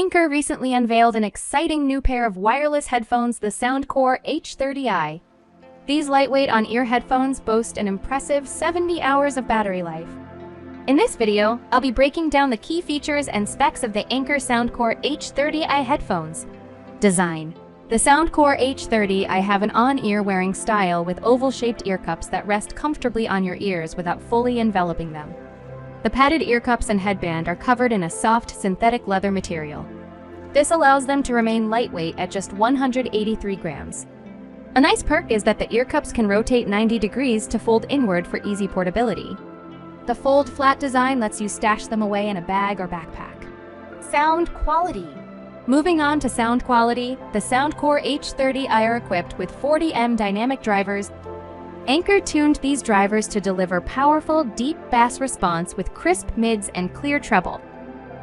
Anker recently unveiled an exciting new pair of wireless headphones, the Soundcore H30i. These lightweight on-ear headphones boast an impressive 70 hours of battery life. In this video, I'll be breaking down the key features and specs of the Anker Soundcore H30i headphones. Design. The Soundcore H30i have an on-ear wearing style with oval-shaped ear cups that rest comfortably on your ears without fully enveloping them. The padded ear cups and headband are covered in a soft synthetic leather material. This allows them to remain lightweight at just 183 grams. A nice perk is that the ear cups can rotate 90 degrees to fold inward for easy portability. The fold-flat design lets you stash them away in a bag or backpack. Sound quality. Moving on to sound quality, the Soundcore H30i are equipped with 40mm dynamic drivers. Anker tuned these drivers to deliver powerful, deep bass response with crisp mids and clear treble.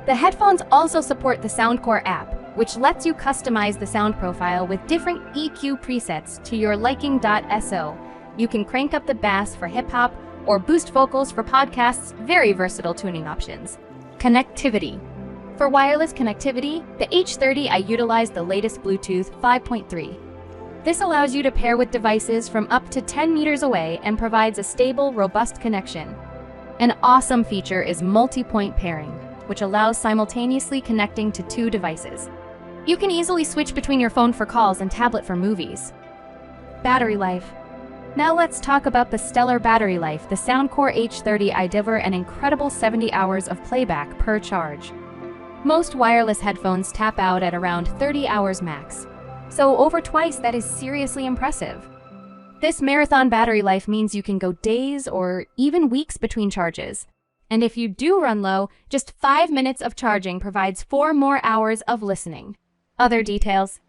The headphones also support the Soundcore app, which lets you customize the sound profile with different EQ presets to your liking. So you can crank up the bass for hip-hop or boost vocals for podcasts. Very versatile tuning options. Connectivity. For wireless connectivity, the H30i utilized the latest Bluetooth 5.3. This allows you to pair with devices from up to 10 meters away and provides a stable, robust connection. An awesome feature is multi-point pairing, which allows simultaneously connecting to two devices. You can easily switch between your phone for calls and tablet for movies. Battery life. Now let's talk about the stellar battery life. The Soundcore H30i delivers an incredible 70 hours of playback per charge. Most wireless headphones tap out at around 30 hours max. So over twice, that is seriously impressive. This marathon battery life means you can go days or even weeks between charges. And if you do run low, just 5 minutes of charging provides 4 more hours of listening. Other details.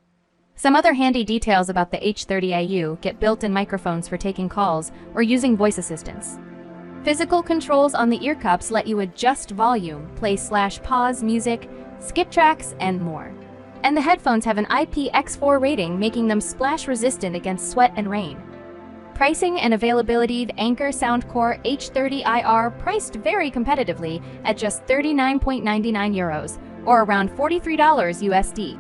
Some other handy details about the H30iu: get built-in microphones for taking calls or using voice assistants. Physical controls on the ear cups let you adjust volume, play/pause music, skip tracks, and more. And the headphones have an IPX4 rating, making them splash-resistant against sweat and rain. Pricing and availability. The Anker Soundcore H30i are priced very competitively at just €39.99 or around $43 USD.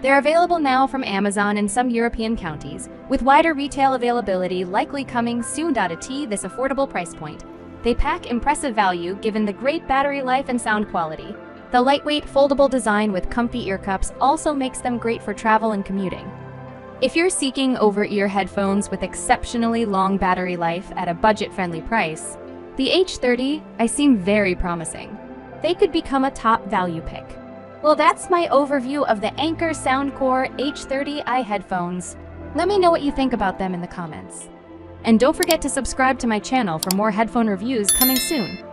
They're available now from Amazon and some European countries, with wider retail availability likely coming soon. At this affordable price point, they pack impressive value given the great battery life and sound quality. The lightweight, foldable design with comfy ear cups also makes them great for travel and commuting. If you're seeking over-ear headphones with exceptionally long battery life at a budget-friendly price, the H30i seem very promising. They could become a top value pick. Well, that's my overview of the Anker Soundcore H30i headphones. Let me know what you think about them in the comments. And don't forget to subscribe to my channel for more headphone reviews coming soon.